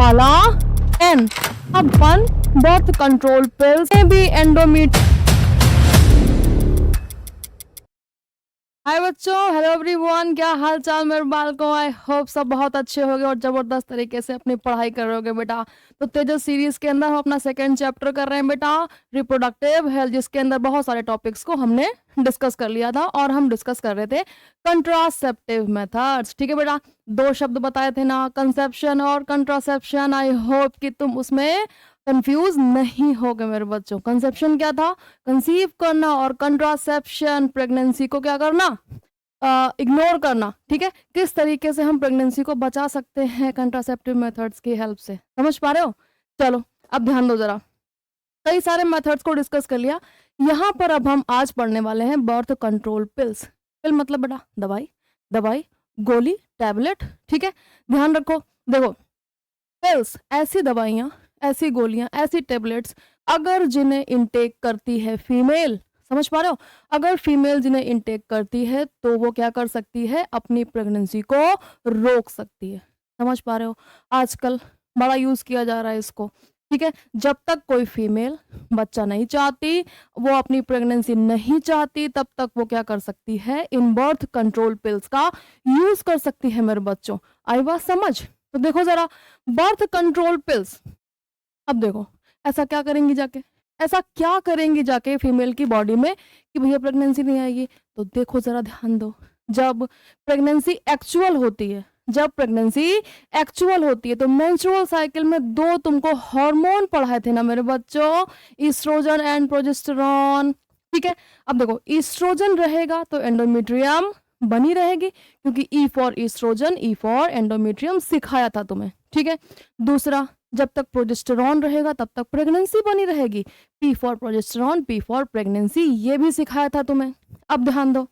माला N. अब one birth control pills में भी एंडोमेट। हाय बच्चों, हेलो एवरीवन, क्या हाल चाल मेरे बालकों। आई होप सब बहुत अच्छे होंगे और जबरदस्त तरीके से अपनी पढ़ाई कर रहे होगे बेटा। तो तेजस सीरीज के अंदर हम अपना सेकंड चैप्टर कर रहे हैं बेटा, रिप्रोडक्टिव हेल्थ, जिसके अंदर बहुत सारे टॉपिक्स को हमने डिस्कस कर लिया था और हम डिस्कस कर रहे थे कंट्रासेप्टिव मेथड्स। ठीक है बेटा, दो शब्द बताए थे ना, कंसेप्शन और कंट्रासेप्शन। आई होप कि तुम उसमें कंफ्यूज नहीं हो गए मेरे बच्चों। कंसेप्शन क्या था? कंसीव करना, और कंट्रासेप्शन प्रेगनेंसी को क्या करना? इग्नोर करना। ठीक है, किस तरीके से हम प्रेगनेंसी को बचा सकते हैं कंट्रासेप्टिव मेथड्स की हेल्प से, समझ पा रहे हो? चलो अब ध्यान दो जरा, कई सारे मेथड्स को डिस्कस कर लिया। यहाँ पर अब हम आज पढ़ने वाले हैं बर्थ कंट्रोल पिल्स। पिल मतलब बेटा दवाई, दवाई गोली टैबलेट। ठीक है, ध्यान रखो। देखो, पिल्स ऐसी दवाइयाँ, ऐसी गोलियां, ऐसी टेबलेट्स अगर जिन्हें इनटेक करती है फीमेल, समझ पा रहे हो? अगर फीमेल जिन्हें इनटेक करती है तो वो क्या कर सकती है? अपनी प्रेगनेंसी को रोक सकती है। समझ पा रहे हो? आजकल बड़ा यूज किया जा रहा है इसको। ठीक है, जब तक कोई फीमेल बच्चा नहीं चाहती, वो अपनी प्रेगनेंसी नहीं चाहती, तब तक वो क्या कर सकती है? इन बर्थ कंट्रोल पिल्स का यूज कर सकती है मेरे बच्चों। आई बात समझ? तो देखो जरा, बर्थ कंट्रोल पिल्स, अब देखो ऐसा क्या करेंगी जाके, ऐसा क्या करेंगी जाके फीमेल की बॉडी में कि भैया प्रेगनेंसी नहीं आएगी? तो देखो जरा ध्यान दो, जब प्रेगनेंसी एक्चुअल होती है, जब प्रेगनेंसी एक्चुअल होती है तो मेंस्ट्रुअल साइकिल में दो तुमको हार्मोन पढ़ाए थे ना मेरे बच्चों, ईस्ट्रोजन एंड प्रोजेस्टेरॉन। ठीक है, अब देखो ईस्ट्रोजन रहेगा तो एंडोमेट्रियम बनी रहेगी, क्योंकि E for oestrogen, E for endometrium सिखाया था तुम्हें। ठीक है, दूसरा, जब तक प्रोजेस्टेरॉन रहेगा तब तक प्रेगनेंसी बनी रहेगी, P for progesterone, P for pregnancy, ये भी सिखाया था तुम्हें। अब ध्यान दो,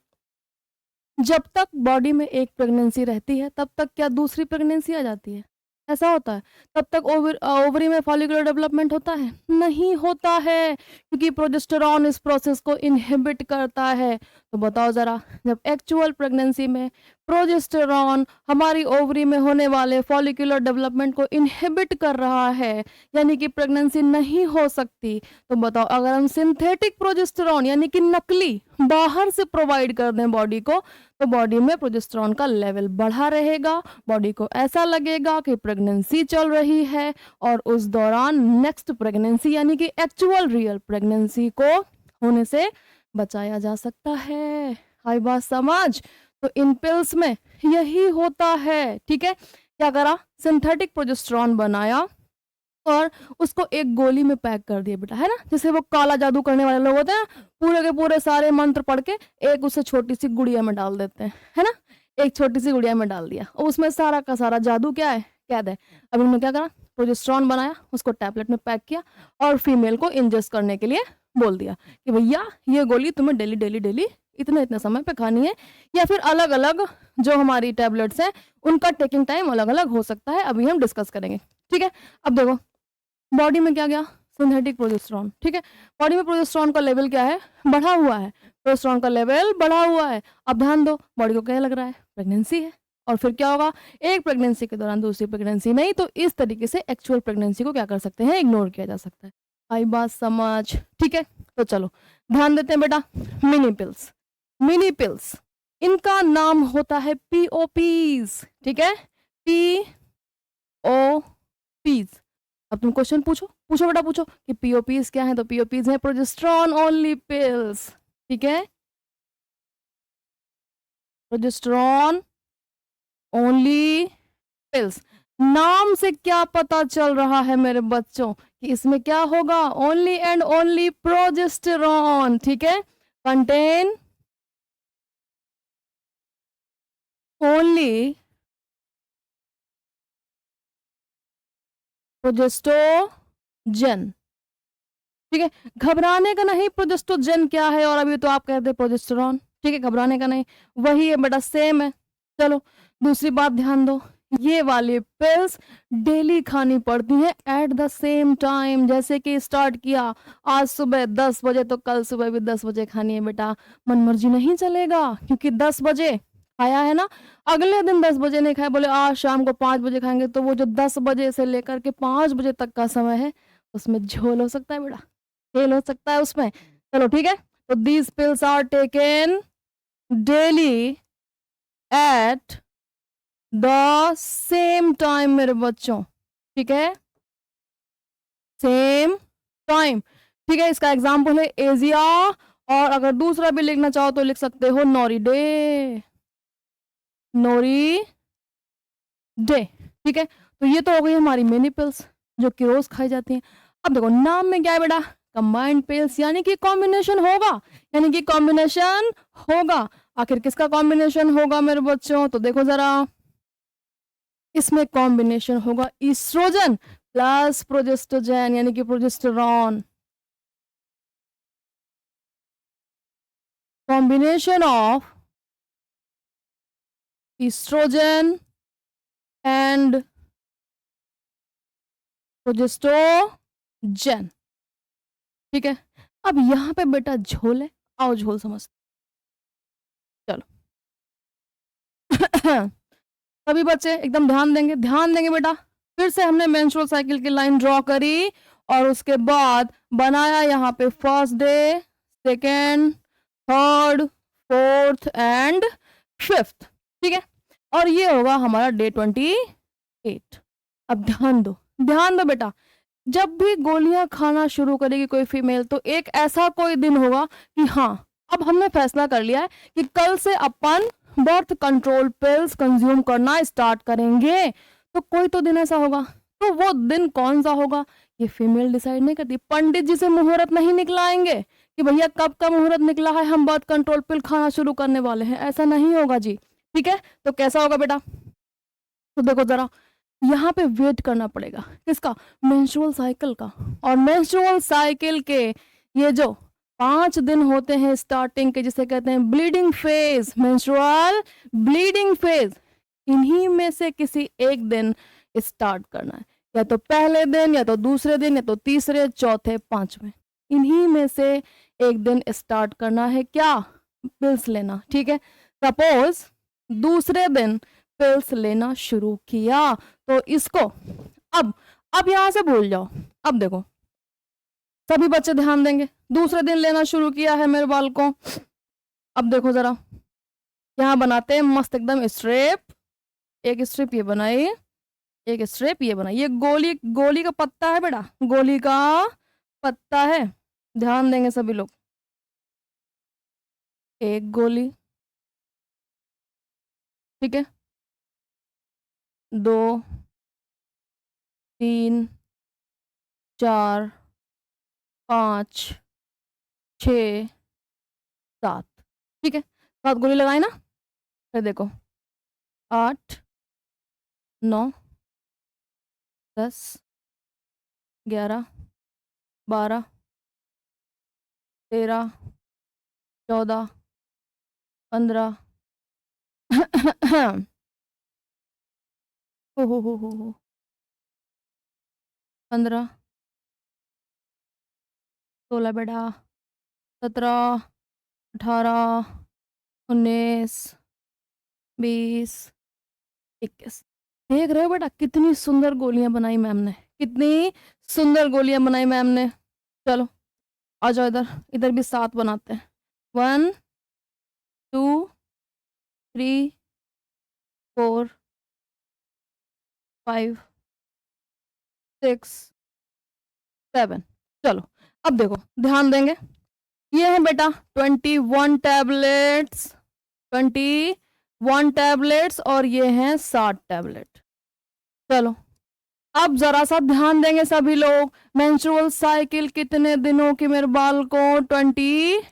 जब तक बॉडी में एक प्रेगनेंसी रहती है तब तक क्या दूसरी प्रेगनेंसी आ जाती है? ऐसा होता है? तब तक ओवरी में फॉलिकुलर डेवलपमेंट होता है? नहीं होता है, क्योंकि प्रोजेस्टेरॉन इस प्रोसेस को इनहिबिट करता है। तो बताओ जरा, जब एक्चुअल प्रेगनेंसी में प्रोजेस्टेरॉन हमारी ओवरी में होने वाले फॉलिकुलर डेवलपमेंट को इनहिबिट कर रहा है, यानी कि प्रेगनेंसी नहीं हो सकती, तो बताओ अगर हम सिंथेटिक प्रोजेस्टेरॉन यानी कि नकली बाहर से प्रोवाइड कर दें बॉडी को, तो बॉडी में प्रोजेस्टेरॉन का लेवल बढ़ा रहेगा, बॉडी को ऐसा लगेगा कि प्रेगनेंसी चल रही है, और उस दौरान नेक्स्ट प्रेगनेंसी यानी कि एक्चुअल रियल प्रेगनेंसी को होने से बचाया जा सकता है। आई बात समझ? तो इन पिल्स में यही होता है। ठीक है, क्या करा? सिंथेटिक प्रोजेस्टेरॉन बनाया और उसको एक गोली में पैक कर दिया बेटा, है ना? जैसे वो काला जादू करने वाले लोग होते हैं, पूरे के पूरे सारे मंत्र पढ़ के एक उसे छोटी सी गुड़िया में डाल देते हैं, है ना? एक छोटी सी गुड़िया में डाल दिया और उसमें सारा का सारा जादू क्या है, कैद है। अब उन्होंने क्या करा? प्रोजेस्टेरॉन बनाया, उसको टैबलेट में पैक किया और फीमेल को इंजेस्ट करने के लिए बोल दिया कि भैया ये गोली तुम्हें डेली डेली डेली इतने इतने समय पे खानी है, या फिर अलग अलग जो हमारी टैबलेट्स हैं उनका टेकिंग टाइम अलग अलग हो सकता है, अभी हम डिस्कस करेंगे। ठीक है, अब देखो बॉडी में क्या गया? Synthetic progesterone. ठीक है, बॉडी में प्रोजेस्टेरॉन का लेवल क्या है? बढ़ा हुआ है, प्रोजेस्टेरॉन का लेवल बढ़ा हुआ है। अब ध्यान दो, बॉडी को क्या लग रहा है? प्रेगनेंसी है। और फिर क्या होगा? एक प्रेगनेंसी के दौरान दूसरी प्रेगनेंसी नहीं, तो इस तरीके से एक्चुअल प्रेगनेंसी को क्या कर सकते हैं? इग्नोर किया जा सकता है। आई बात समझ? ठीक है, तो चलो ध्यान देते हैं बेटा। मिनी पिल्स, मिनी पिल्स, इनका नाम होता है पीओपीज। ठीक है, पीओपीज। अब तुम क्वेश्चन पूछो, पूछो बेटा पूछो कि पीओपीज क्या है? तो पीओपीज है प्रोजेस्टेरॉन ओनली पिल्स। ठीक है, प्रोजेस्टेरॉन ओनली पिल्स। नाम से क्या पता चल रहा है मेरे बच्चों कि इसमें क्या होगा? Only and only progesterone. ठीक है, कंटेन ओनली प्रोजेस्टोजन। ठीक है, घबराने का नहीं, प्रोजेस्टोजन क्या है और अभी तो आप कहते हैं प्रोजेस्टेरॉन। ठीक है, घबराने का नहीं, वही है बेटा, सेम है। चलो दूसरी बात ध्यान दो, ये वाली पिल्स डेली खानी पड़ती हैं एट द सेम टाइम। जैसे कि स्टार्ट किया आज सुबह 10 बजे तो कल सुबह भी 10 बजे खानी है बेटा, मन मर्जी नहीं चलेगा, क्योंकि 10 बजे खाया है ना, अगले दिन 10 बजे नहीं खाया, बोले आज शाम को 5 बजे खाएँगे, तो वो जो 10 बजे से लेकर के 5 बजे तक का समय है, उसमें झोल हो सकता है बेटा, खेल हो सकता है उसमें। चलो ठीक है, तो these pills are taken daily at the same time मेरे बच्चों, ठीक है? सेम टाइम, ठीक है? इसका एग्ज़ाम्पल है एज़िया, और अगर दूसरा भी लिखना चाहो तो लिख सकते हो नॉरिडे, नॉरिडे, ठीक है? तो ये तो हो गई हमारी मिनी पिल्स जो कि रोज़ खाई जाती हैं। अब देखो नाम में क्या है बेटा? कंबाइंड पिल्स, यानी कि कॉम्बिनेशन होगा, यानी कि कॉम्बिनेशन होगा। आखिर किसका कॉम्बिनेशन होगा मेरे बच्चों? तो देखो ज़रा, इसमें कॉम्बिनेशन होगा एस्ट्रोजन प्लस प्रोजेस्टेरोन, यानी कि progesterone. Combination of oestrogen and progesterogen, ठीक है? अब यहाँ पे बेटा झोल है, आओ झोल समझते, चलो। सभी बच्चे एकदम ध्यान देंगे बेटा। फिर से हमने मेंस्ट्रुअल साइकिल की लाइन ड्रॉ करी, और उसके बाद बनाया यहाँ पे first day, second, third, fourth and fifth, ठीक है? और ये होगा हमारा डे 28। अब ध्यान दो बेटा, जब भी गोलियां खाना शुरू करेगी कोई फीमेल, तो एक ऐसा कोई दिन होगा कि हाँ, अब हमने फैसला कर लिया है कि कल से अपन बर्थ कंट्रोल पिल्स कंज्यूम करना स्टार्ट करेंगे। तो कोई तो दिन ऐसा होगा, तो वो दिन कौन सा होगा ये फीमेल डिसाइड नहीं करती। पंडित जी से मुहूर्त नहीं निकलाएंगे कि भैया कब का मुहूर्त निकला है, हम बर्थ कंट्रोल पिल खाना शुरू करने वाले हैं, ऐसा नहीं होगा जी, ठीक है? तो कैसा होगा बेटा? तो देखो जरा, यहाँ पे वेट करना पड़ेगा किसका? मेंस्ट्रुअल साइकिल का। और मेंस्ट्रुअल साइकिल के ये जो 5 दिन होते हैं स्टार्टिंग के, जिसे कहते हैं bleeding phase, menstrual bleeding phase, इन्हीं में से किसी एक दिन स्टार्ट करना है, या तो पहले दिन, या तो दूसरे दिन, या तो तीसरे, चौथे, पांचवें, इन्हीं में से एक दिन स्टार्ट करना है क्या? पिल्स लेना, ठीक है? सपोज दूसरे दिन पिल्स लेना शुरू किया, तो इसको अब यहां से भूल जाओ। अब देखो सभी बच्चे ध्यान देंगे, दूसरे दिन लेना शुरू किया है मेरे बालकों। अब देखो जरा, यहाँ बनाते हैं मस्त एकदम स्ट्रिप, एक स्ट्रिप ये बनाई, एक स्ट्रिप ये बनाई, ये गोली, गोली का पत्ता है बेटा, गोली का पत्ता है, ध्यान देंगे सभी लोग। एक गोली, ठीक है, 2, 3, 4, 5, 6, 7, ठीक है? 7 गोली लगाई ना? फिर देखो 8, 9, 10, 11, 12, 13, 14, 15, हो 15, 16 बेटा, 17, 18, 19, 20, 21। देख रहे हो बेटा कितनी सुंदर गोलियां बनाई मैम ने, कितनी सुंदर गोलियां बनाई मैम ने। चलो आ जाओ इधर, इधर भी 7 बनाते हैं। 1, 2, 3, 4, 5, 6, 7। चलो अब देखो ध्यान देंगे, ये है बेटा 21 टैबलेट्स, 21 टैबलेट्स, और ये हैं 60 टैबलेट। चलो अब जरा सा ध्यान देंगे सभी लोग, मेंस्ट्रुअल साइकिल कितने दिनों की मेरे बालकों? 28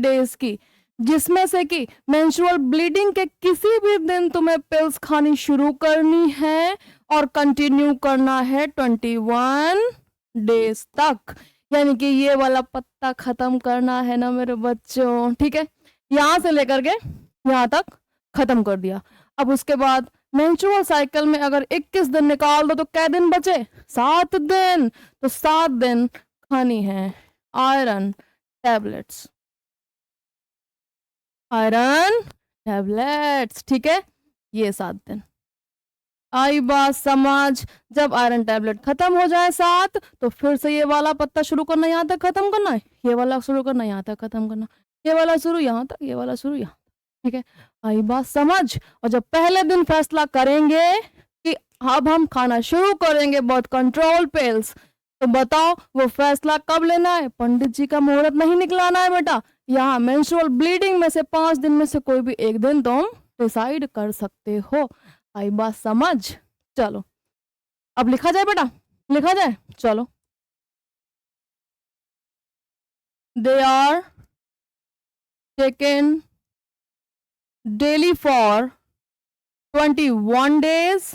डेज की, जिसमें से कि मेंस्ट्रुअल ब्लीडिंग के किसी भी दिन तुम्हें पिल्स खानी शुरू करनी है और कंटिन्यू करना है 21 डेज तक, यानी कि ये वाला पत्ता खत्म करना है ना मेरे बच्चों, ठीक है? यहां से लेकर के यहाँ तक खत्म कर दिया। अब उसके बाद मेंस्ट्रुअल साइकिल में अगर 21 दिन निकाल दो तो कै दिन बचे? 7 दिन। तो 7 दिन खानी है आयरन टैबलेट्स, आयरन टैबलेट्स, ठीक है, ये 7 दिन। आई बात समझ। जब आयरन टैबलेट खत्म हो जाए 7, तो फिर से ये वाला पत्ता शुरू करना, यहाँ तक खत्म करना है, ये वाला शुरू करना, यहाँ तक खत्म करना, ये वाला शुरू यहाँ तक, ये वाला शुरू यहाँ तक, ठीक है। आई बात समझ। और जब पहले दिन फैसला करेंगे कि अब हम खाना शुरू करेंगे बहुत कंट्रोल पिल्स, तो बताओ वो फैसला कब लेना है? पंडित जी का मुहूर्त नहीं निकलाना है बेटा, यहाँ मेंस्ट्रुअल ब्लीडिंग में से 5 दिन में से कोई भी एक दिन तुम डिसाइड कर सकते हो। आई बात समझ। चलो अब लिखा जाए बेटा, लिखा जाए, चलो। They are taken daily for 21 days,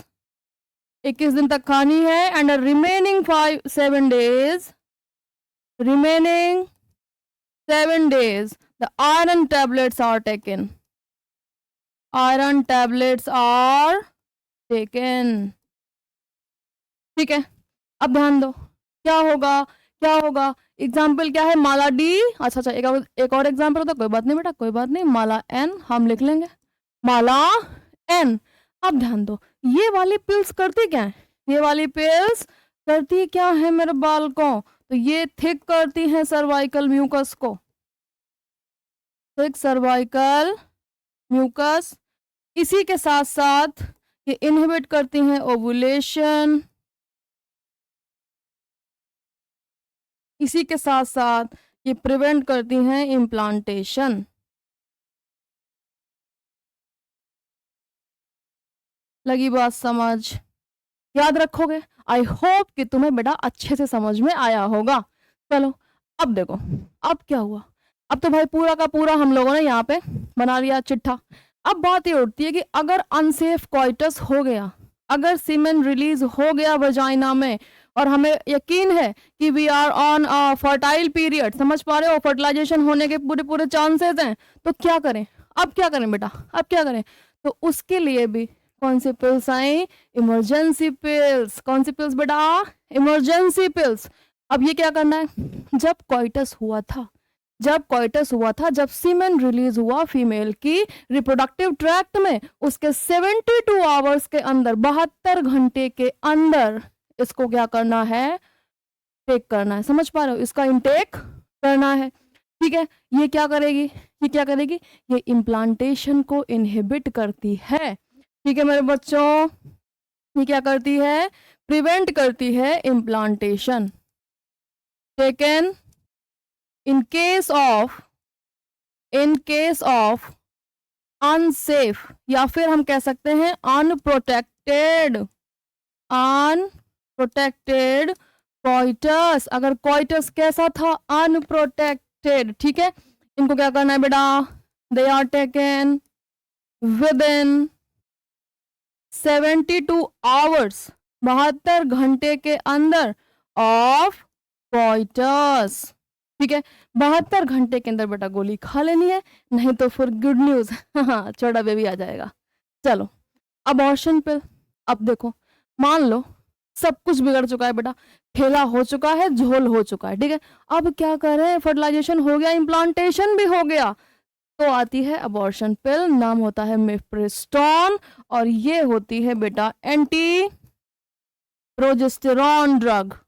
21 दिन तक खानी है, and remaining 7 days, remaining 7 days the iron tablets are taken, iron tablets are taken, ठीक है। अब ध्यान दो, क्या होगा, क्या होगा? एग्जाम्पल क्या है? माला डी। अच्छा, एक और एग्जाम्पल होता, कोई बात नहीं बेटा, कोई बात नहीं, माला एन हम लिख लेंगे, माला एन। अब ध्यान दो, ये वाली पिल्स करती क्या है? ये वाली पिल्स करती क्या है मेरे बालकों? तो ये थिक करती हैं सर्वाइकल म्यूकस को, थिक सर्वाइकल म्यूकस। इसी के साथ साथ ये इनहिबिट करती हैं ओवुलेशन, इसी के साथ साथ ये प्रिवेंट करती हैं इम्प्लांटेशन। लगी बात समझ? याद रखोगे? आई होप कि तुम्हें बेटा अच्छे से समझ में आया होगा। चलो अब देखो, अब क्या हुआ? अब तो भाई पूरा का पूरा हम लोगों ने यहाँ पे बना लिया चिट्ठा। अब बात ये उठती है कि अगर अनसेफ कॉइटस हो गया, अगर सीमेन रिलीज हो गया वजाइना में, और हमें यकीन है कि we are on fertile period, समझ पा रहे हो, फर्टिलाइजेशन होने के पूरे पूरे चांसेस हैं, तो क्या करें? अब क्या करें बेटा, अब क्या करें? तो उसके लिए भी कौन सी पिल्स आई? Emergency pills. कौन सी पिल्स बेटा? Emergency pills. अब ये क्या करना है? जब कॉइटस हुआ था, जब कॉइटस हुआ था, जब सीमेन रिलीज हुआ फीमेल की रिप्रोडक्टिव ट्रैक्ट में, उसके 72 आवर्स के अंदर, 72 घंटे के अंदर इसको क्या करना है? टेक करना है। समझ पा रहे हो? इसका इंटेक करना है, ठीक है। ये क्या करेगी? ये क्या करेगी? ये इम्प्लांटेशन को इनहिबिट करती है, ठीक है मेरे बच्चों। ये क्या करती है? प्रिवेंट करती है implantation. Taken in case of unsafe, या फिर हम कह सकते हैं अनप्रोटेक्टेड कॉइटस। अगर कॉइटस कैसा था? अनप्रोटेक्टेड, ठीक है। इनको क्या करना है बेटा? They are taken within 72 hours, 72 घंटे के अंदर ऑफ कॉइटस, ठीक है। 72 घंटे के अंदर बेटा गोली खा लेनी है, नहीं तो फिर गुड न्यूज छोटा बेबी आ जाएगा। चलो अबॉर्शन पिल। अब देखो, मान लो सब कुछ बिगड़ चुका है बेटा, ठेला हो चुका है, झोल हो चुका है, ठीक है। अब क्या करें? फर्टिलाइजेशन हो गया, इम्प्लांटेशन भी हो गया, तो आती है अबॉर्शन पिल, नाम होता है मिफ्रेस्टोन, और ये होती है बेटा एंटी प्रोजेस्टेरॉन ड्रग।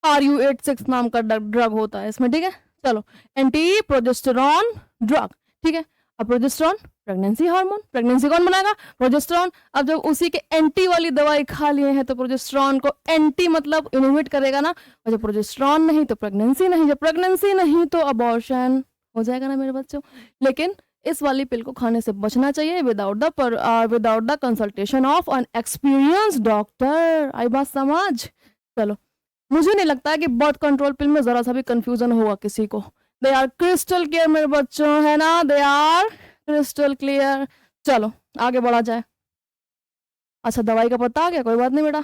RU86 नाम का ड्रग होता है इसमें, ठीक है। चलो, एंटी प्रोजेस्टेरॉन ड्रग, ठीक है। अब प्रोजेस्टेरॉन प्रेगनेंसी हार्मोन, प्रेगनेंसी कौन बनाएगा? प्रोजेस्टेरॉन। अब जब उसी के एंटी वाली दवाई खा लिए हैं, तो प्रोजेस्टेरॉन को एंटी मतलब इनहिबिट करेगा ना, और जब प्रोजेस्टेरॉन नहीं तो प्रेगनेंसी नहीं, जब प्रेगनेंसी नहीं तो अबॉर्शन हो जाएगा ना मेरे बच्चों। लेकिन इस वाली पिल को खाने से बचना चाहिए without the consultation of an experience doctor. आई बात समझ? चलो, मुझे नहीं लगता है कि बर्थ कंट्रोल पिल में जरा सा भी कंफ्यूजन होगा किसी को। दे आर क्रिस्टल क्लियर मेरे बच्चों, है ना? They are crystal clear. चलो आगे बढ़ा जाए। अच्छा, दवाई का पता आ गया, कोई बात नहीं बेटा।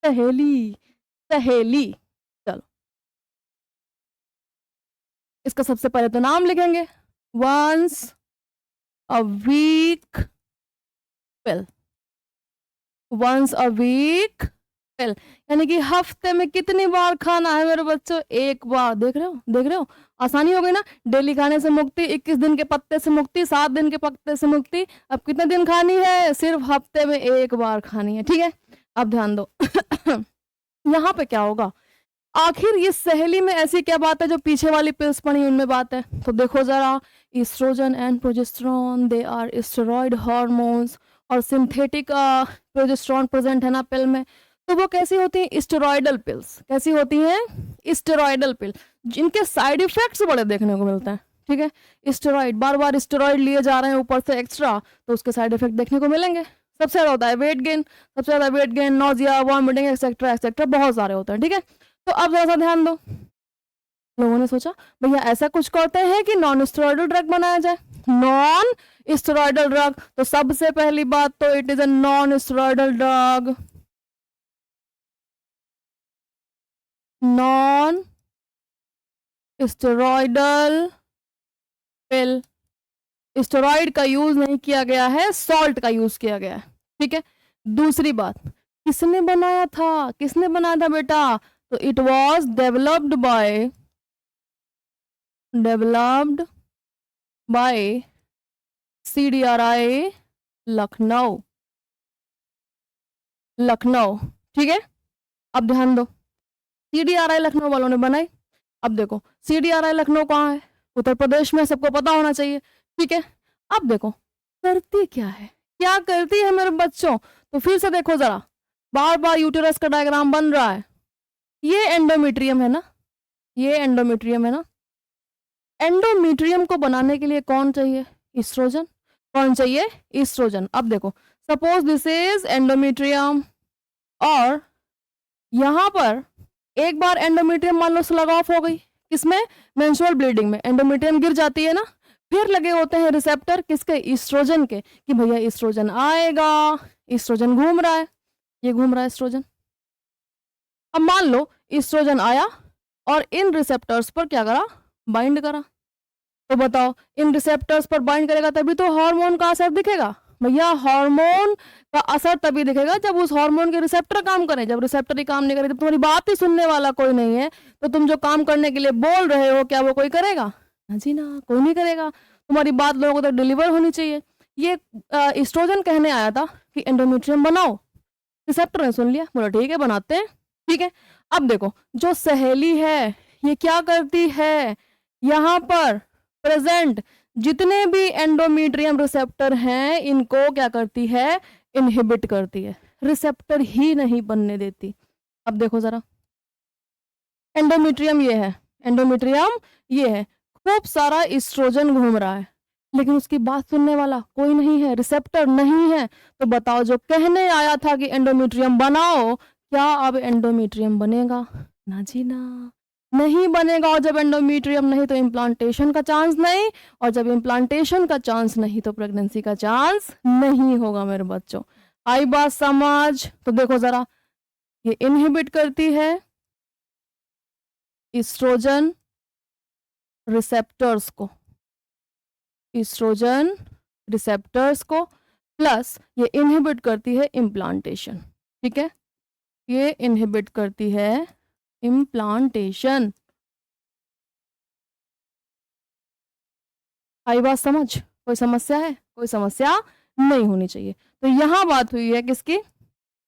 सहेली, सहेली। चलो, इसका सबसे पहले तो नाम लिखेंगे, once a week pill, once a week pill, यानी कि हफ्ते में कितनी बार खाना है मेरे बच्चों? एक बार। देख रहे हो, देख रहे हो, आसानी हो गई ना। डेली खाने से मुक्ति, 21 दिन के पत्ते से मुक्ति, 7 दिन के पत्ते से मुक्ति। अब कितने दिन खानी है? सिर्फ हफ्ते में एक बार खानी है, ठीक है। अब ध्यान दो यहाँ पे क्या होगा, आखिर ये सहेली में ऐसी क्या बात है जो पीछे वाली पिल्स पढ़ी उनमें बात है? तो देखो जरा, oestrogen and progesterone, they are steroid hormones, और सिंथेटिक प्रोजेस्टेरोन प्रेजेंट है ना पिल में। तो वो कैसी होती हैं? Steroidal pills. कैसी होती हैं? स्टेरॉयडल पिल, जिनके साइड इफेक्ट्स बड़े देखने को मिलते हैं, ठीक है। स्टेरॉइड, बार बार स्टेरॉइड लिए जा रहे हैं ऊपर से एक्स्ट्रा, तो उसके साइड इफेक्ट देखने को मिलेंगे। सबसे ज़्यादा होता है वेट गेन, सबसे ज़्यादा weight gain, nausea, vomiting, etcetera etcetera, बहुत सारे होते हैं, ठीक है। तो अब जरा सा ध्यान दो, लोगों ने सोचा भैया ऐसा कुछ करते हैं कि नॉन स्टेरॉयडल ड्रग बनाया जाए। नॉन स्टेरॉयडल ड्रग, तो सबसे पहली बात तो it is a non steroidal drug. Non steroidal pill, steroid का यूज नहीं किया गया है, सॉल्ट का यूज किया गया है, ठीक है। दूसरी बात, किसने बनाया था? किसने बनाया था बेटा? तो it was developed by CDRI Lucknow, ठीक है। अब ध्यान दो, CDRI लखनऊ वालों ने बनाई। अब देखो CDRI लखनऊ कहाँ है? उत्तर प्रदेश में, सबको पता होना चाहिए, ठीक है। अब देखो करती क्या है, क्या करती है मेरे बच्चों? तो फिर से देखो जरा, बार बार यूटेरस का डायग्राम बन रहा है। ये एंडोमेट्रियम है ना, ये एंडोमेट्रियम है ना। एंडोमेट्रियम को बनाने के लिए कौन चाहिए? ईस्ट्रोजन। कौन चाहिए? ईस्ट्रोजन। अब देखो, सपोज दिस इज एंडोमेट्रियम, और यहाँ पर एक बार एंडोमेट्रियम मान लो स्लग ऑफ हो गई, किसमें? मेंस्ट्रुअल ब्लीडिंग में एंडोमेट्रियम गिर जाती है ना। फिर लगे होते हैं रिसेप्टर, किसके? ईस्ट्रोजन के, कि भैया ईस्ट्रोजन आएगा। ईस्ट्रोजन घूम रहा है, ये घूम रहा है ईस्ट्रोजन। अब मान लो ईस्ट्रोजन आया और इन रिसेप्टर्स पर क्या करा? बाइंड करा। तो बताओ, इन रिसेप्टर्स पर बाइंड करेगा तभी तो हार्मोन का असर दिखेगा। भैया हार्मोन का असर तभी दिखेगा जब उस हार्मोन के रिसेप्टर काम करें। जब रिसेप्टर ही काम नहीं करे, जब तुम्हारी बात ही सुनने वाला कोई नहीं है, तो तुम जो काम करने के लिए बोल रहे हो, क्या वो कोई करेगा? जी ना, कोई नहीं करेगा। तुम्हारी बात लोगों तक डिलीवर होनी चाहिए। ये एस्ट्रोजन कहने आया था कि एंडोमेट्रियम बनाओ, रिसेप्टर ने सुन लिया, बोला ठीक है बनाते हैं, ठीक है। अब देखो, जो सहेली है ये क्या करती है? यहाँ पर प्रेजेंट जितने भी एंडोमेट्रियम रिसेप्टर हैं, इनको क्या करती है? इनहिबिट करती है, रिसेप्टर ही नहीं बनने देती। अब देखो जरा, एंडोमेट्रियम ये है, एंडोमेट्रियम ये है, खूब सारा एस्ट्रोजन घूम रहा है, लेकिन उसकी बात सुनने वाला कोई नहीं है, रिसेप्टर नहीं है। तो बताओ, जो कहने आया था कि एंडोमेट्रियम बनाओ, क्या अब एंडोमेट्रियम बनेगा? ना जी ना, नहीं बनेगा। और जब एंडोमेट्रियम नहीं तो इम्प्लांटेशन का चांस नहीं, और जब इम्प्लांटेशन का चांस नहीं तो प्रेगनेंसी का चांस नहीं होगा मेरे बच्चों। आई बात समझ? तो देखो जरा, ये इनहिबिट करती है एस्ट्रोजन रिसेप्टर्स को, एस्ट्रोजन रिसेप्टर्स को, प्लस ये इनहिबिट करती है इम्प्लांटेशन, ठीक है। ये इनहिबिट करती है इम्प्लांटेशन। आई बात समझ? कोई समस्या है? कोई समस्या नहीं होनी चाहिए। तो यहाँ बात हुई है किसकी?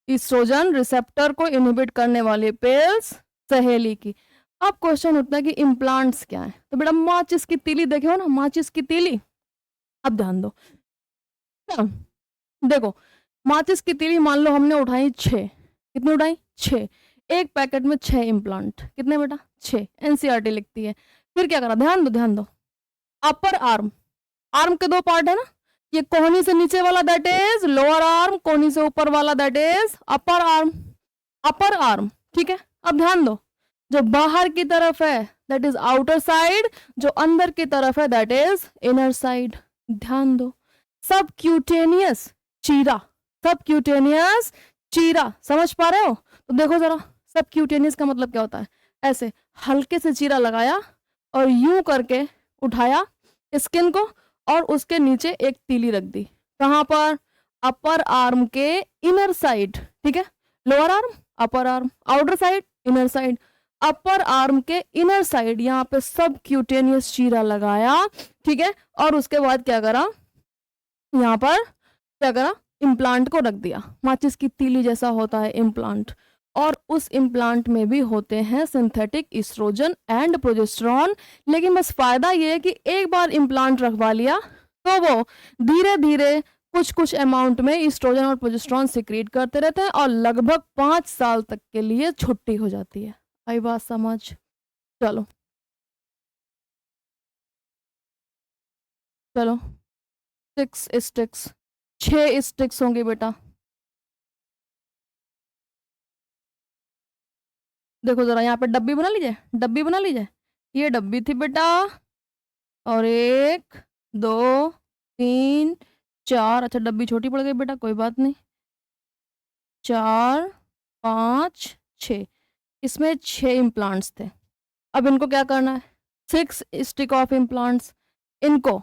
एस्ट्रोजन रिसेप्टर को इनहिबिट करने वाली पिल्स, सहेली की। अब क्वेश्चन उठता है कि इम्प्लांट्स क्या है? तो बेटा माचिस की तीली देखे हो ना, माचिस की तीली। अब ध्यान दो, देखो माचिस की तीली मान लो हमने उठाई 6, कितनी उठाई? 6। एक पैकेट में 6 इम्प्लांट, कितने बेटा? 6। एनसीईआरटी लिखती है। फिर क्या करा? ध्यान दो, ध्यान दो, अपर आर्म, आर्म के 2 पार्ट है ना, ये कोहनी से नीचे वाला दैट इज लोअर आर्म, कोहनी से ऊपर वाला that is upper arm, upper arm, ठीक है। अब ध्यान दो, जो बाहर की तरफ है दैट इज आउटर साइड, जो अंदर की तरफ है दैट इज इनर साइड। ध्यान दो, सब क्यूटेनियस चीरा, सब क्यूटेनियस चीरा, समझ पा रहे हो? तो देखो जरा, सब क्यूटेनियस का मतलब क्या होता है? ऐसे हल्के से चीरा लगाया और यूं करके उठाया स्किन को, और उसके नीचे एक तीली रख दी। कहाँ पर? अपर आर्म के इनर साइड, ठीक है। Lower arm, upper arm, outer side, inner side. Upper arm के इनर साइड यहाँ पे सब क्यूटेनियस चीरा लगाया, ठीक है, और उसके बाद क्या करा, यहाँ पर क्या करा, इम्प्लांट को रख दिया। माचिस की तीली जैसा होता है इम्प्लांट, और उस इम्प्लांट में भी होते हैं सिंथेटिक इस्ट्रोजन एंड प्रोजेस्टेरॉन। लेकिन बस फायदा ये है कि एक बार इम्प्लांट रखवा लिया तो वो धीरे धीरे कुछ कुछ अमाउंट में इस्ट्रोजन और प्रोजेस्टेरॉन सिक्रीट करते रहते हैं, और लगभग 5 साल तक के लिए छुट्टी हो जाती है। आई बात समझ? चलो चलो 6 स्टिक्स, 6 स्टिक्स होंगे बेटा। देखो जरा यहाँ पे डब्बी बना लीजिए, डब्बी बना लीजिए। ये डब्बी थी बेटा, और 1 2 3 4, अच्छा डब्बी छोटी पड़ गई बेटा, कोई बात नहीं। 4 5 6, इसमें 6 इम्प्लांट्स थे। अब इनको क्या करना है, 6 स्टिक ऑफ इम्प्लांट्स, इनको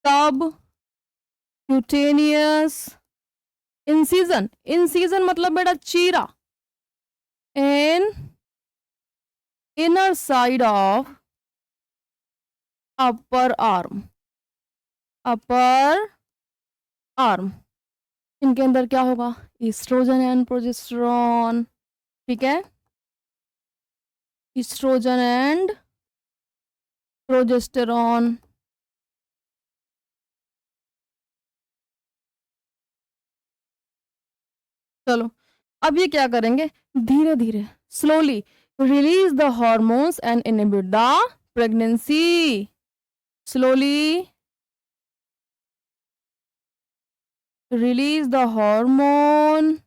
टब क्यूटेनियस इंसिजन, इंसिजन मतलब बेटा चीरा, इन inner side of upper arm, upper arm. इनके अंदर क्या होगा, इस्ट्रोजन एंड प्रोजेस्टेरॉन, ठीक है, इस्ट्रोजन एंड प्रोजेस्टेरॉन। चलो अब ये क्या करेंगे, धीरे धीरे slowly release the hormones and inhibit the pregnancy. Slowly release the hormone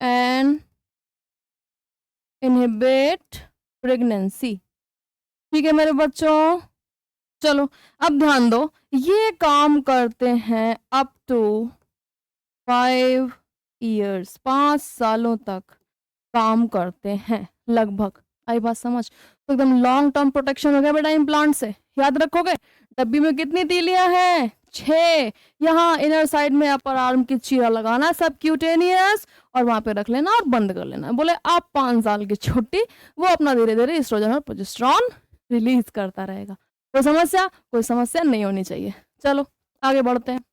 and inhibit pregnancy. ठीक है मेरे बच्चों, चलो अब ध्यान दो, ये काम करते हैं अप टू 5 years, 5 सालों तक काम करते हैं लगभग। आई बात समझ? तो एकदम लॉन्ग टर्म प्रोटेक्शन हो गया बेटा इम्प्लांट से। याद रखोगे, डब्बी में कितनी तीलियां हैं, 6। यहाँ इनर साइड में अपर आर्म की चीरा लगाना, सब क्यूटेनियस, और वहां पे रख लेना और बंद कर लेना। बोले आप 5 साल की छुट्टी, वो अपना धीरे धीरे एस्ट्रोजन और प्रोजेस्टेरॉन रिलीज करता रहेगा। कोई समस्या? कोई समस्या नहीं होनी चाहिए। चलो आगे बढ़ते हैं।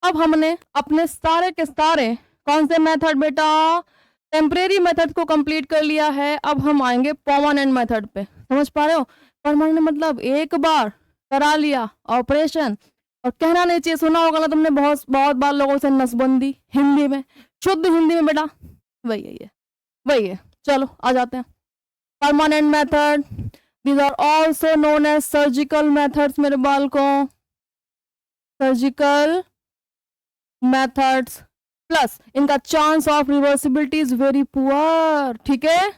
अब हमने अपने सारे के सारे कौन से मेथड बेटा, टेम्परेरी मेथड को कंप्लीट कर लिया है। अब हम आएंगे परमानेंट मेथड पे। समझ पा रहे हो? परमानेंट मतलब एक बार करा लिया ऑपरेशन, और कहना नहीं चाहिए, सुना होगा ना तुमने बहुत बहुत बार लोगों से, नसबंदी, हिंदी में, शुद्ध हिंदी में बेटा वही है, ये वही है। चलो आ जाते हैं permanent method. These are also known as surgical methods मेरे बालकों, सर्जिकल मेथड्स। प्लस इनका chance of reversibility is very poor, ठीक है,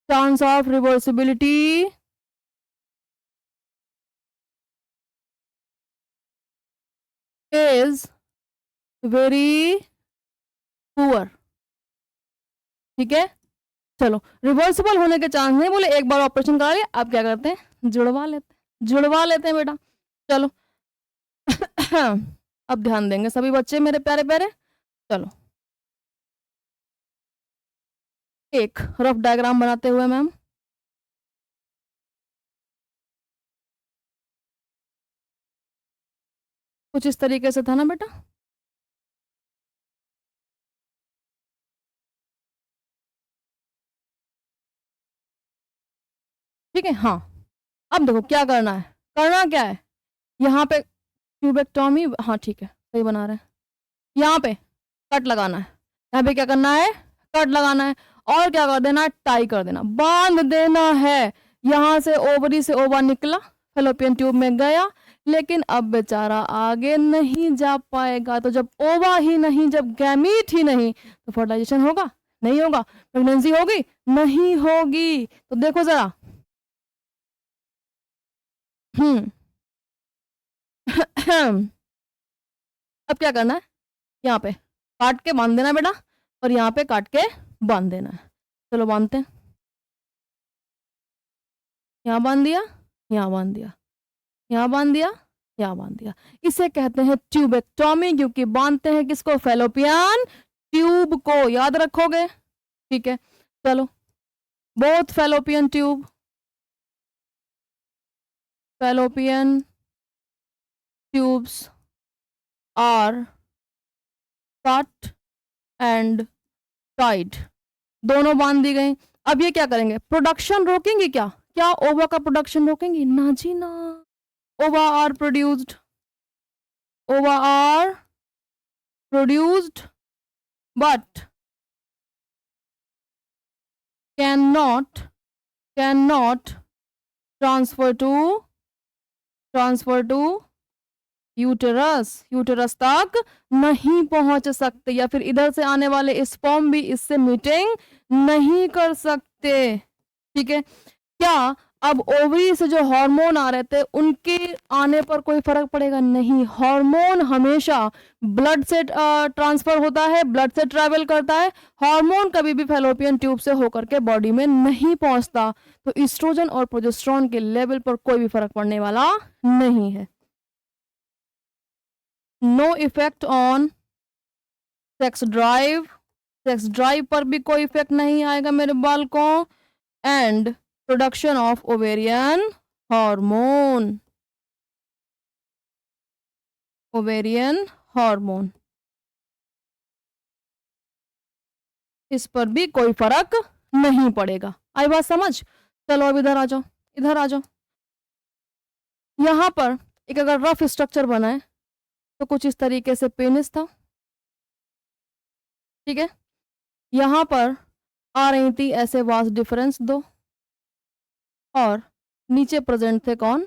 chance of reversibility is very poor, ठीक है। चलो रिवर्सिबल होने के चांस नहीं, बोले एक बार ऑपरेशन करा लिया, अब क्या करते हैं, जुड़वा लेते हैं, जुड़वा लेते हैं बेटा। चलो अब ध्यान देंगे सभी बच्चे मेरे प्यारे प्यारे। चलो एक रफ डायग्राम बनाते हुए मैम, कुछ इस तरीके से था ना बेटा, ठीक है। हाँ अब देखो क्या करना है, करना क्या है, यहाँ पे ट्यूबेक्टोमी, हाँ ठीक है सही बना रहे हैं, यहाँ पे कट लगाना है, यहाँ पे क्या करना है, कट लगाना है, और क्या कर देना है, टाई कर देना, बांध देना है। यहाँ से ओवरी से ओवा निकला, फेलोपियन ट्यूब में गया, लेकिन अब बेचारा आगे नहीं जा पाएगा। तो जब ओवा ही नहीं, जब गैमीट ही नहीं, तो फर्टिलाइजेशन होगा? नहीं होगा। प्रेगनेंसी होगी? नहीं होगी। तो देखो जरा, अब क्या करना है, यहाँ पे काट के बांध देना बेटा, और यहाँ पे काट के बांध देना है। चलो बांधते हैं, यहाँ बांध दिया, यहाँ बांध दिया, यहाँ बांध दिया, यहाँ बांध दिया। इसे कहते हैं ट्यूबेक्टोमी, क्योंकि बांधते हैं किसको, फेलोपियन ट्यूब को याद रखोगे, ठीक है। चलो, both fallopian tube, fallopian tubes are cut and tied, दोनों बांध दी गई। अब ये क्या करेंगे, प्रोडक्शन रोकेंगे क्या? क्या ओवा का प्रोडक्शन रोकेंगे? ना जी ना। Ova are produced, ova are produced but cannot transfer to uterus, uterus तक नहीं पहुंच सकते, या फिर इधर से आने वाले स्पर्म भी इससे मीटिंग नहीं कर सकते, ठीक है। क्या अब ओवरी से जो हार्मोन आ रहे थे उनके आने पर कोई फर्क पड़ेगा? नहीं। हार्मोन हमेशा ब्लड से ट्रांसफर होता है, ब्लड से ट्रैवल करता है। हार्मोन कभी भी फैलोपियन ट्यूब से होकर के बॉडी में नहीं पहुंचता, तो ईस्ट्रोजन और प्रोजेस्टेरोन के लेवल पर कोई भी फर्क पड़ने वाला नहीं है। No effect on sex drive, sex drive पर भी कोई इफेक्ट नहीं आएगा मेरे बालकों। And production of ovarian hormone, ovarian hormone, इस पर भी कोई फर्क नहीं पड़ेगा। आई बात समझ? चलो अब इधर आ जाओ, इधर आ जाओ। यहां पर एक अगर रफ स्ट्रक्चर बना है तो कुछ इस तरीके से पेनिस था, ठीक है। यहां पर आ रही थी ऐसे वास्ट डिफरेंस दो, और नीचे प्रेजेंट थे कौन?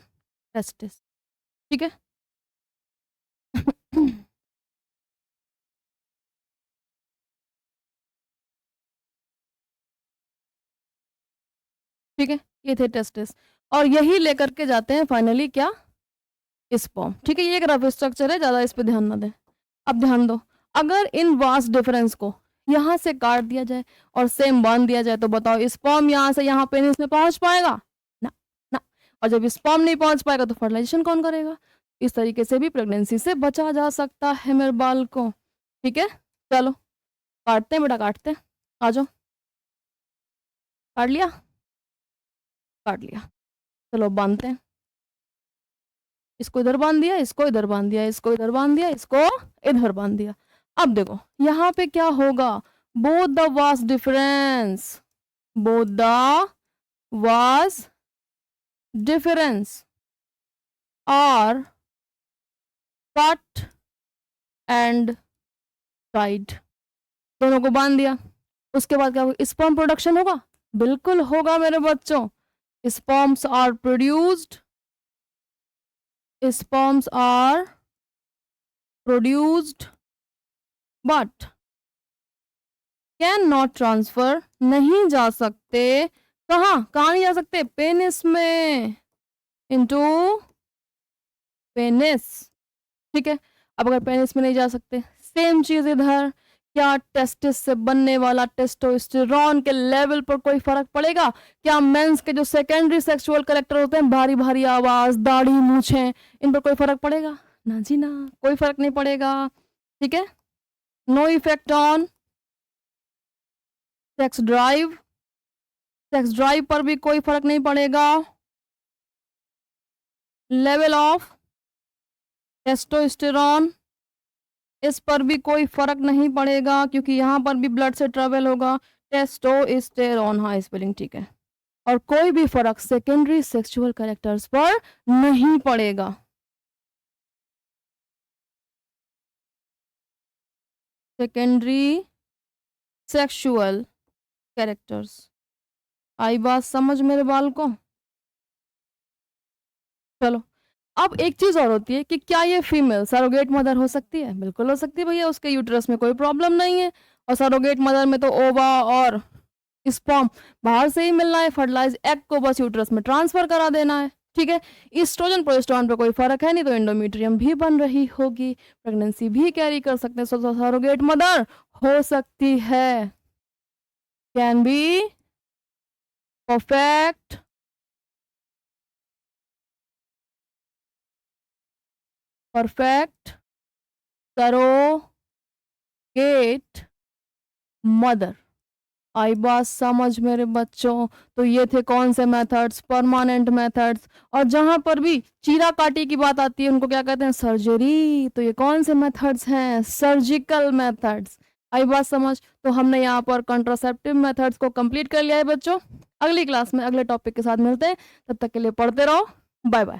टेस्टिस, ठीक है। ठीक है, ये थे टेस्टिस, और यही लेकर के जाते हैं फाइनली क्या? स्पर्म, ठीक है। ये एक रफ स्ट्रक्चर है, ज्यादा इस पे ध्यान ना दें। अब ध्यान दो, अगर इन वास्ट डिफरेंस को यहां से काट दिया जाए और सेम बांध दिया जाए, तो बताओ स्पर्म यहां से यहां पेनिस में पहुंच पाएगा? ना, ना। और जब स्पर्म नहीं पहुंच पाएगा तो फर्टिलाइजेशन कौन करेगा? इस तरीके से भी प्रेगनेंसी से बचा जा सकता है मेरे बाल को, ठीक है। चलो काटते हैं बेटा, काटते हैं, आ जाओ। काट लिया, काट लिया। चलो बांधते हैं, इसको इधर बांध दिया, इसको इधर बांध दिया, इसको इधर बांध दिया, इसको इधर बांध दिया। अब देखो यहाँ पे क्या होगा, both the vas deferens, both the vas deferens are cut and tied, दोनों को बांध दिया। उसके बाद क्या होगा, स्पर्म प्रोडक्शन होगा? बिल्कुल होगा मेरे बच्चों। Sperms are produced, sperms are produced but can not transfer, नहीं जा सकते। कहाँ नहीं जा सकते? पेनिस में, इनटू पेनिस, ठीक है। अब अगर पेनिस में नहीं जा सकते, सेम चीज इधर, क्या टेस्टिस से बनने वाला टेस्टोस्टेरोन के लेवल पर कोई फर्क पड़ेगा? क्या मेंस के जो सेकेंडरी सेक्सुअल करेक्टर होते हैं, भारी भारी आवाज, दाढ़ी, मूछें, इन पर कोई फर्क पड़ेगा? ना जी ना, कोई फर्क नहीं पड़ेगा, ठीक है। No effect on sex drive, sex drive पर भी कोई फर्क नहीं पड़ेगा। लेवल ऑफ टेस्टोस्टेरोन, इस पर भी कोई फर्क नहीं पड़ेगा, क्योंकि यहाँ पर भी ब्लड से ट्रेवल होगा। टेस्टोस्टेरोन, हाँ स्पेलिंग ठीक है। और कोई भी फर्क सेकेंडरी सेक्सुअल कैरेक्टर्स पर नहीं पड़ेगा। सेकेंडरी सेक्सुअल कैरेक्टर्स, आई बात समझ मेरे बाल को? चलो, अब एक चीज और होती है कि क्या ये फीमेल सरोगेट मदर हो सकती है? बिल्कुल हो सकती है भैया, उसके यूट्रस में कोई प्रॉब्लम नहीं है। और सरोगेट मदर में तो ओवा और स्पर्म बाहर से ही मिलना है, फर्टिलाइज एग को बस यूट्रस में ट्रांसफर करा देना है, ठीक है। ईस्ट्रोजन प्रोजेस्टेरोन पे कोई फर्क है नहीं, तो एंडोमेट्रियम भी बन रही होगी, प्रेगनेंसी भी कैरी कर सकते हैं, सो सरोगेट मदर हो सकती है। Can be perfect perfect surrogate mother. आई बात समझ मेरे बच्चों। तो ये थे कौन से मेथड्स, परमानेंट मेथड्स। और जहां पर भी चीरा काटी की बात आती है उनको क्या कहते हैं, सर्जरी। तो ये कौन से मेथड्स हैं, सर्जिकल मेथड्स। आई बात समझ। तो हमने यहाँ पर कंट्रासेप्टिव मेथड्स को कंप्लीट कर लिया है बच्चों। अगली क्लास में अगले टॉपिक के साथ मिलते हैं, तब तक के लिए पढ़ते रहो। Bye bye.